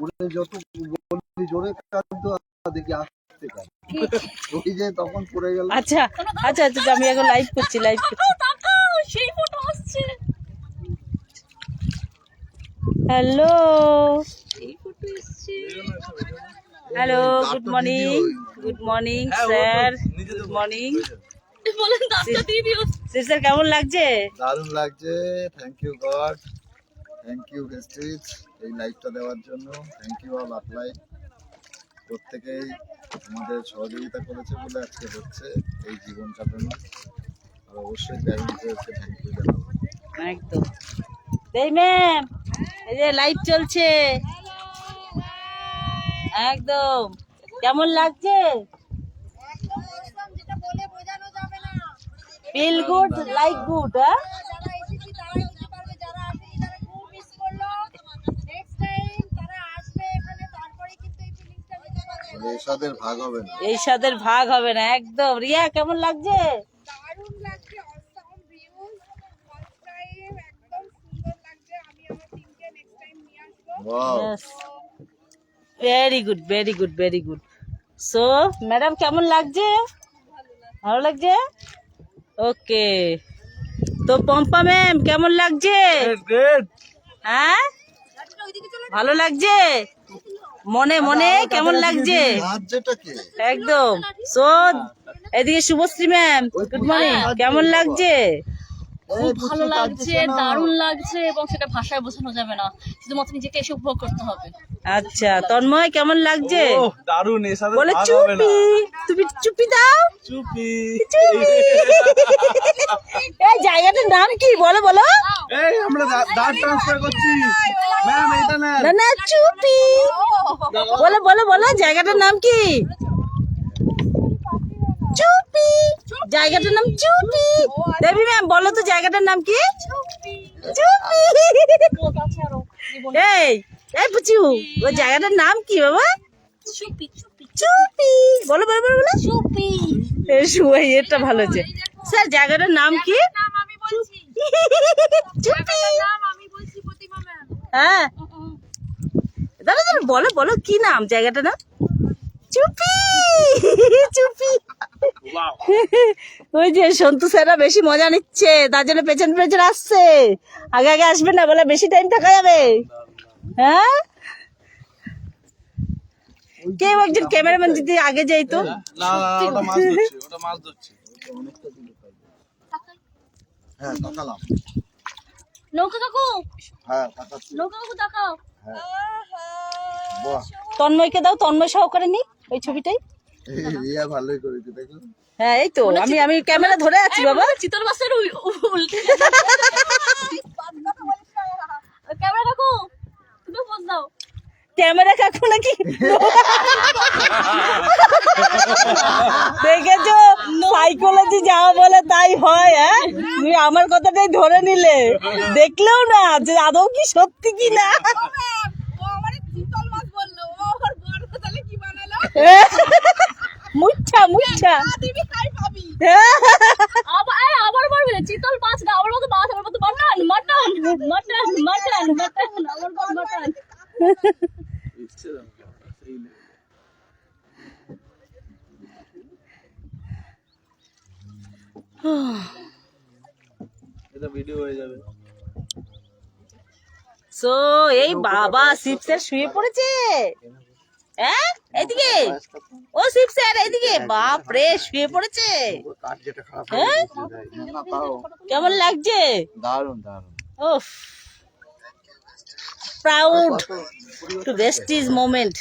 উড়ে যত বলবি জোরে কাঁদতো দেখি আসতে কাঁদ ওই যে তখন পড়ে গেল। আচ্ছা আচ্ছা আচ্ছা আমি এখন লাইভ করছি সেই ফটো আসছে। হ্যালো এই ফটো আসছে। Hello good morning sir good morning বলেন দাঁতটা দিয়ে দিও। স্যার কেমন লাগছে? দারুণ লাগছে। Thank you God, thank you Vestige এই লাইভটা দেওয়ার জন্য। থ্যাংক ইউ অল আপলাই, প্রত্যেকেই আমাদের সহযোগিতা করেছে বলে আজকে হচ্ছে এই জীবন কাটানো। আর অবশ্যই প্যারেন্টসদেরকে থ্যাংক ইউ জানাবো। একদম এই ম্যাম, এই যে লাইভ চলছে একদম। কেমন লাগছে? Feel good like good. এসাদের ভাগ হবে না, এই সাদের ভাগ হবে না একদম। রিয়া কেমন লাগছে? দারুণ লাগছে, অসাম ভিউজ, ফার্স্ট টাইম একদম সুন্দর লাগছে। আমি আমার টিমকে নেক্সট টাইম নিয়ে আসবো। Wow very good very good very good. So madam কেমন লাগছে? ভালো লাগছে? ওকে। তো পম্পা ম্যাম কেমন লাগছে? হ্যাঁ ভালো লাগছে? মনে মনে কেমন লাগছে? রাজ্যটাকে একদম। সো এদিকে শুভশ্রী ম্যাম গুড মর্নিং, কেমন লাগছে? খুব ভালো লাগছে, দারুণ লাগছে, এবং সেটা ভাষায় বোঝানো যাবে না, শুধুমাত্র নিজেকে এসে উপভোগ করতে হবে। আচ্ছা তন্ময় কেমন লাগছে? দারুণ। এর সাথে বলে ভাগ হবে না। চুপি, তুমি চুপি দাও। চুপি। এই জায়গাটার নাম কি বলো বলো? এই আমরা দাঁত ট্রান্সফার করছি ম্যাম, এটা না। না না চুপি বলো বলো বলো, জায়গাটার নাম কি? চুপি, জায়গাটার নাম চুপি। দেবী ম্যাম বলো তো জায়গাটার নাম কি? চুপি। এই এই পুচু, ওই জায়গাটার নাম কি বাবা? চুপি চুপি চুপি বলো বলো বলো বলো। চুপি। এই শুয়ে এটা ভালো হচ্ছে। স্যার জায়গাটার নাম কি? নাম আমি বলছি, চুপি। নাম আমি বলছি প্রতিমা ম্যাম। হ্যাঁ দাদা দাদা বলো বলো কি নাম জায়গাটার নাম? চুপি চুপি। ওই যে সন্তু স্যাররা বেশি মজা নিচ্ছে, তার জন্য পেছন পেছন আসছে। আগে আগে আসবে না, বলে বেশি টাইম থাকা যাবে। হ্যাঁ কেউ একজন ক্যামেরাম্যান যদি আগে যাই তো। না না ওটা মাছ ধরছে, ওটা মাছ ধরছে। হ্যাঁ তাকালাম, নৌকা কাকু, হ্যাঁ তাকাচ্ছি। নৌকা কাকু তাকাও। বাহ তন্ময়কে দাও, তন্ময় সহকারে নি ওই ছবিটাই। এই রিয়া ভালোই করেছে দেখো। হ্যাঁ এই তো আমি আমি ক্যামেরা ধরে আছি বাবা। চিতল মাছের উল্টে ক্যামেরা কাকু, তুমি পোজ দাও। ক্যামেরা কাকু নাকি? দেখেছো সাইকোলজি যা বলে তাই হয়। হ্যাঁ তুমি আমার কথাটাই ধরে নিলে, দেখলেও না যে আদৌ কি সত্যি কি না। ও আমারে চিতল মাছ বললো, ও আমার বড় তাহলে কি বানালো? মুচ্ছা মুচ্ছা। দিবি খাই পাবি। আবার বলবে চিতল মাছ না, আমার মতো মাছ, আমার মতো mutton mutton mutton mutton mutton, আমার মতো মাটন। এটা ভিডিও হয়ে যাবে। সো এই বাবা শিব স্যার শুয়ে পড়েছে। হ্যাঁ এদিকে ও শিব স্যার এদিকে, বাপ রে শুয়ে পড়েছে। হ্যাঁ কেমন লাগছে? দারুণ দারুণ। ওফ প্রাউড টু বেস্টিজ মোমেন্ট।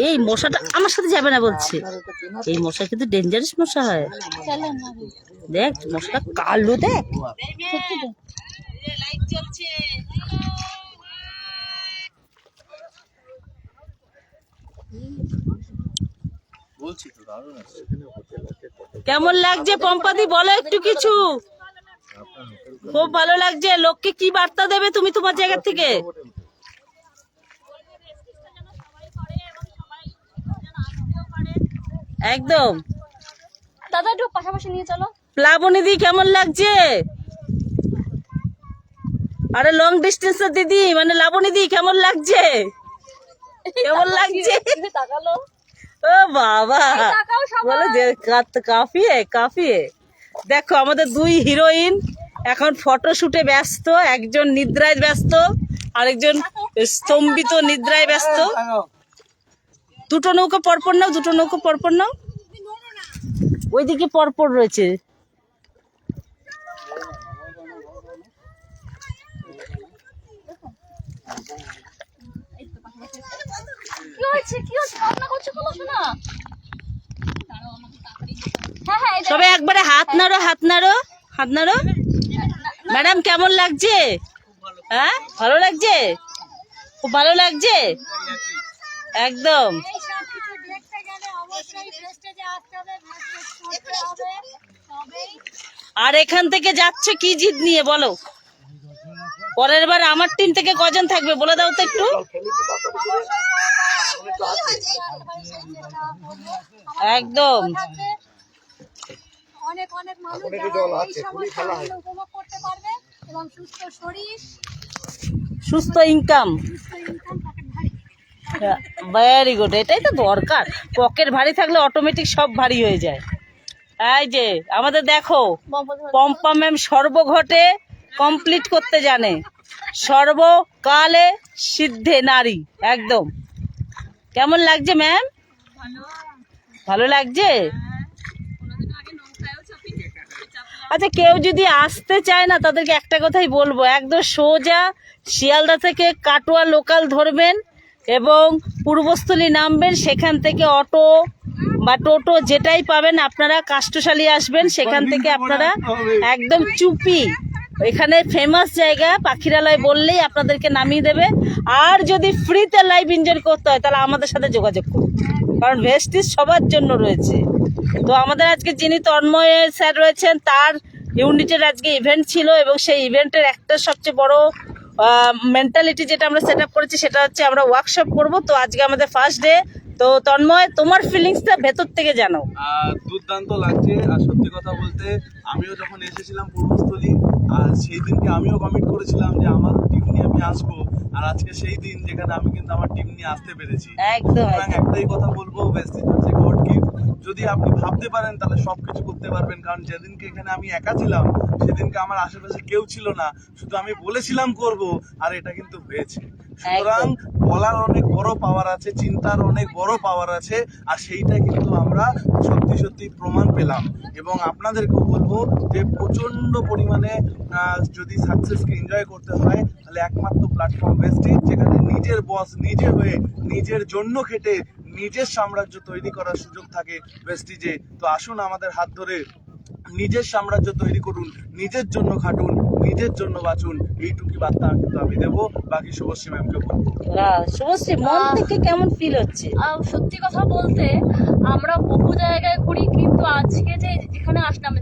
এই মশাটা আমার সাথে যাবে না বলছে। এই মশা কিন্তু ডেঞ্জারাস মশা হয়। দেখ মশাটা কালো, দেখ লাইট জ্বলছে। বলছি তো দারুণ আছে। কেমন লাগছে পম্পাদি বলো একটু কিছু। খুব ভালো লাগছে। লোককে কি বার্তা দেবে তুমি তোমার জায়গা থেকে? একদম। দাদা একটু পাশাপাশি নিয়ে চলো। প্লাবনী দি কেমন লাগছে? আরে লং ডিস্টেন্সের দিদি মানে লাবণী দি, কেমন লাগছে? কেমন লাগছে? তাকালো ও বাবা, তাকাও সবাই। বলে যে কাফিয়ে কাফিয়ে। দেখো আমাদের দুই হিরোইন এখন ফটোশুটে ব্যস্ত, একজন নিদ্রায় ব্যস্ত, আরেকজন স্তম্ভিত নিদ্রায় ব্যস্ত। দুটো নৌকা পরপর নাও, দুটো নৌকা পরপর নাও, ওইদিকে পরপর রয়েছে। কি হচ্ছে কি হচ্ছে কান্না করছো বলো শোনা। হ্যাঁ হ্যাঁ এই সবাই একবারে হাত নাড়ো, হাত নাড়ো, হাত নাড়ো। ম্যাডাম কেমন লাগছে? হ্যাঁ ভালো লাগছে, খুব ভালো লাগছে একদম। আর এখান থেকে যাচ্ছে কি জিত নিয়ে বলো? পরের বার আমার টিম থেকে কজন থাকবে বলে দাও তো একটু। একদম অনেক অনেক মানুষ এই সময় খেলাধুলা উপভোগ করতে পারবে এবং সুস্থ শরীর সুস্থ ইনকাম, সুস্থ ইনকাম পকেট ভারী। ভেরি গুড, এটাই তো দরকার। পকেট ভারী থাকলে অটোমেটিক সব ভারী হয়ে যায়। এই যে আমাদের দেখো পম্পা ম্যাম সর্বঘটে কমপ্লিট করতে জানে, সর্বকালে সিদ্ধে নারী একদম। কেমন লাগছে ম্যাম? ভালো লাগছে। আচ্ছা কেউ যদি আসতে চায় না তাদেরকে একটা কথাই বলবো, একদম সোজা শিয়ালদা থেকে কাটোয়া লোকাল ধরবেন এবং পূর্বস্থলী নামবেন, সেখান থেকে অটো বা টোটো যেটাই পাবেন আপনারা কাষ্টশালী আসবেন, সেখান থেকে আপনারা একদম চুপি, এখানে ফেমাস জায়গা পাখিরালয় বললেই আপনাদেরকে নামিয়ে দেবে। আর যদি ফ্রিতে লাইভ এনজয় করতে হয় তাহলে আমাদের সাথে যোগাযোগ করুন, কারণ ভেস্টিজ সবার জন্য রয়েছে। তো আমাদের আজকে যিনি তন্ময় স্যার রয়েছেন তার ইউনিটের আজকে ইভেন্ট ছিল এবং সেই ইভেন্টের একটা সবচেয়ে বড় মেন্টালিটি যেটা আমরা সেট আপ করেছি সেটা হচ্ছে আমরা ওয়ার্কশপ করব। তো আজকে আমাদের ফার্স্ট ডে। তো তন্ময় তোমার ফিলিংসটা ভেতর থেকে জানো। দুর্দান্ত লাগছে। আর সত্যি কথা বলতে আমিও যখন এসেছিলাম পূর্বস্থলী, আর সেই দিনকে আমিও কমিট করেছিলাম যে আমার টিম নিয়ে আমি আসবো, আর আজকে সেই দিন যেখানে আমি কিন্তু আমার টিম নিয়ে আসতে পেরেছি। একদম সুতরাং একটাই কথা বলবো, ভেস্টিজ হচ্ছে গড গিফট। যদি আপনি ভাবতে পারেন তাহলে সবকিছু করতে পারবেন, কারণ যেদিনকে এখানে আমি একা ছিলাম সেদিনকে আমার আশেপাশে কেউ ছিল না, শুধু আমি বলেছিলাম করব, আর এটা কিন্তু হয়েছে। সুতরাং বলার অনেক বড় পাওয়ার আছে, চিন্তার অনেক বড় পাওয়ার আছে, আর সেইটা কিন্তু আমরা সত্যি সত্যি প্রমাণ পেলাম। এবং আপনাদেরকেও বলবো যে প্রচন্ড পরিমাণে যদি সাকসেসকে এনজয় করতে হয় তাহলে একমাত্র প্ল্যাটফর্ম ভেস্টিজ, যেখানে নিজের বস নিজে হয়ে নিজের জন্য খেটে নিজের সাম্রাজ্য তৈরি করার সুযোগ থাকে ভেস্টিজে। তো আসুন আমাদের হাত ধরে নিজের সাম্রাজ্য তৈরি করুন, নিজের জন্য খাটুন, নিজের জন্য বাঁচুন। এইটুকুই বার্তা কিন্তু আমি দেবো, বাকি শুভশ্রী ম্যামকে বলবো। শুভশ্রী মন থেকে কেমন ফিল হচ্ছে? সত্যি কথা বলতে আমরা বহু জায়গায় ঘুরি, কিন্তু আজকে যে এখানে আসলাম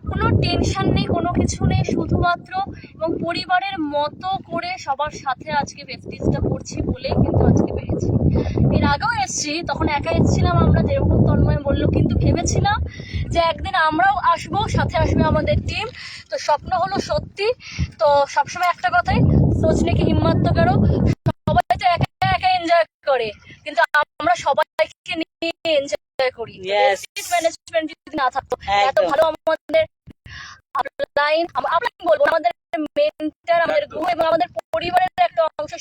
কোনো টেনশন নেই, কোনো কিছু নেই, শুধুমাত্র এবং পরিবারের মতো করে সবার সাথে আজকে ভেস্টিজটা করছি বলেই কিন্তু আজকে পেরেছি। এর আগেও এসেছি, তখন একা এসেছিলাম আমরা, যেরকম তন্ময় বললো, কিন্তু ভেবেছিলাম যে একদিন আমরাও আসবো, সাথে আসবে আমাদের টিম। তো স্বপ্ন হলো সত্যি। তো সবসময় একটা কথাই, সোচনে কি হিম্মত তো করো। সবাই তো একা একা এনজয় করে, কিন্তু আমরা সবাইকে নিয়ে এনজয় করি। ম্যানেজমেন্ট যদি না থাকতো, এত ভালো আমাদের আপলাইন বলবো, আমাদের মেন্টর, আমাদের গ্রুপ এবং আমাদের পরিবারের একটা অংশ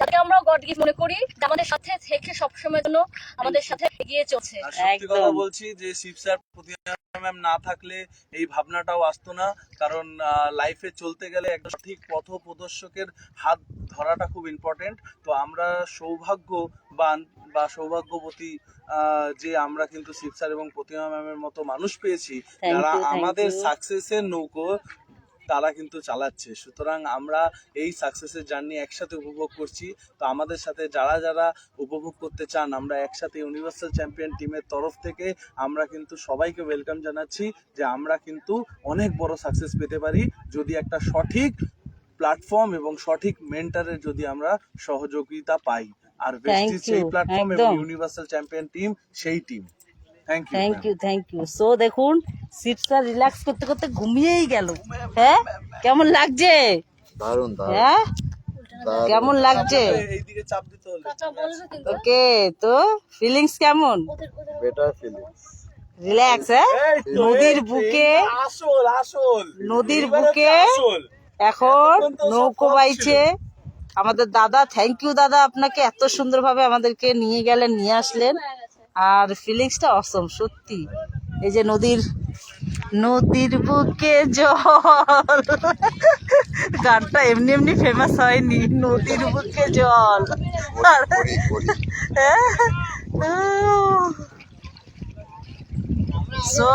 যাকে আমরা গড গিফট মনে করি, আমাদের সাথে থেকে সবসময়ের জন্য আমাদের সাথে এগিয়ে চলছে। সত্যি কথা বলছি যে শিব স্যার প্রতিমা ম্যাম না থাকলে এই ভাবনাটাও আসতো না, কারণ লাইফে চলতে গেলে একটা সঠিক পথ প্রদর্শকের হাত ধরাটা খুব ইম্পর্টেন্ট। তো আমরা সৌভাগ্যবান বা সৌভাগ্যবতী যে আমরা কিন্তু শিব স্যার এবং প্রতিমা ম্যামের মতো মানুষ পেয়েছি যারা আমাদের সাকসেসের নৌকো তারা কিন্তু চালাচ্ছে। সুতরাং আমরা এই সাকসেসের জার্নি একসাথে উপভোগ করছি। তো আমাদের সাথে যারা যারা উপভোগ করতে চান, আমরা একসাথে ইউনিভার্সাল চ্যাম্পিয়ন টিমের তরফ থেকে আমরা কিন্তু সবাইকে ওয়েলকাম জানাচ্ছি যে আমরা কিন্তু অনেক বড় সাকসেস পেতে পারি যদি একটা সঠিক প্ল্যাটফর্ম এবং সঠিক মেন্টরের যদি আমরা সহযোগিতা পাই। আর ভেস্টিজ সেই প্ল্যাটফর্ম এবং ইউনিভার্সাল চ্যাম্পিয়ন টিম সেই টিম। Thank you. সো দেখুন শিব স্যার রিল্যাক্স করতে করতে ঘুমিয়েই গেল। হ্যাঁ কেমন লাগছে? দারুণ দারুণ হ্যাঁ দারুণ। কেমন লাগছে? এইদিকে চাপ দিতে হলে ওকে, তো ফিলিংস কেমন? Better feelings. রিল্যাক্স, হ্যাঁ? এই তো, নদীর এই তো, বুকে, এই আসল আসল নদীর এবার বুকে হচ্ছে আসল। এখন এখন তো সব নৌকো কম বাইছে আমাদের দাদা। থ্যাংক ইউ দাদা, আপনাকে এত সুন্দরভাবে আমাদেরকে নিয়ে গেলেন, নিয়ে আসলেন। আর ফিলিংসটা অসম সত্যি। এই যে নদীর বুকে জল, গানটা এমনি এমনি ফেমাস হয়নি, নদীর বুকে জল। করি করি সো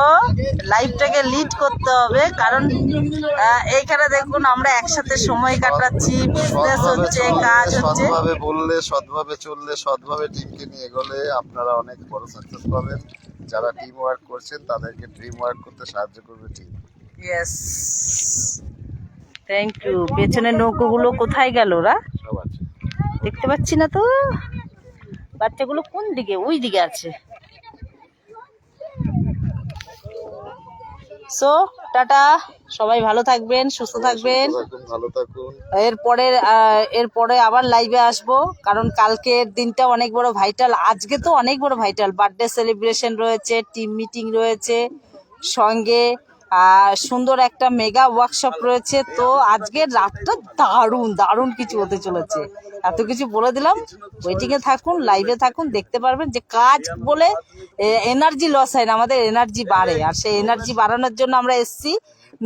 লাইফটাকে লিড করতে হবে, কারণ এইখানে দেখুন আমরা একসাথে সময় কাটাচ্ছি, বিজনেস হচ্ছে, কাজ হচ্ছে। সৎভাবে বললে, সৎভাবে চললে, সৎভাবে টিমকে নিয়ে এগোলে আপনারা অনেক বড় সাকসেস পাবেন। যারা টিম ওয়ার্ক করছেন তাদেরকে ড্রিম ওয়ার্ক করতে সাহায্য করবে টিম। Yes, thank you. পেছনের নৌকোগুলো কোথায় গেল ওরা? সব আছে। দেখতে পাচ্ছি না তো, বাচ্চাগুলো কোন দিকে? ওই দিকে আছে। সো টাটা, সবাই ভালো থাকবেন, সুস্থ থাকবেন। ভালো থাকুন। এরপরে আবার লাইভে আসবো, কারণ কালকের দিনটা অনেক বড় ভাইটাল। আজকে তো অনেক বড় ভাইটাল, বার্থডে সেলিব্রেশন রয়েছে, টিম মিটিং রয়েছে, সঙ্গে সুন্দর একটা মেগা ওয়ার্কশপ রয়েছে। তো আজকের রাতটা দারুণ দারুণ কিছু হতে চলেছে, এত কিছু বলে দিলাম। ওয়েটিং এ থাকুন, লাইভে থাকুন, দেখতে পারবেন যে কাজ বলে এনার্জি লস হয় না, আমাদের এনার্জি বাড়ে। আর সেই এনার্জি বাড়ানোর জন্য আমরা এসেছি,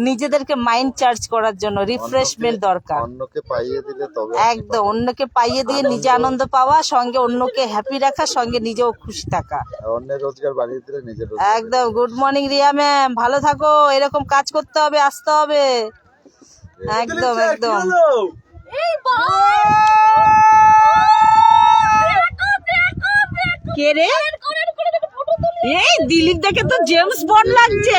নিজেদেরকে মাইন্ড চার্জ করার জন্য, রিফ্রেশমেন্ট দরকার। অন্যকে পাইয়ে দিলে তবে একদম, অন্যকে পাইয়ে দিয়ে নিজে আনন্দ পাওয়া, সঙ্গে অন্যকে হ্যাপি রাখা, সঙ্গে নিজেও খুশি থাকা। অন্যের রোজগার বাড়িয়ে দিলে নিজের রোজগার। একদম। গুড মর্নিং রিয়া ম্যাম, ভালো থাকো, এরকম কাজ করতে হবে, আসতে হবে। একদম একদম। কে রে? এই দিলীপ দেখে তো জেমস বন্ড লাগছে।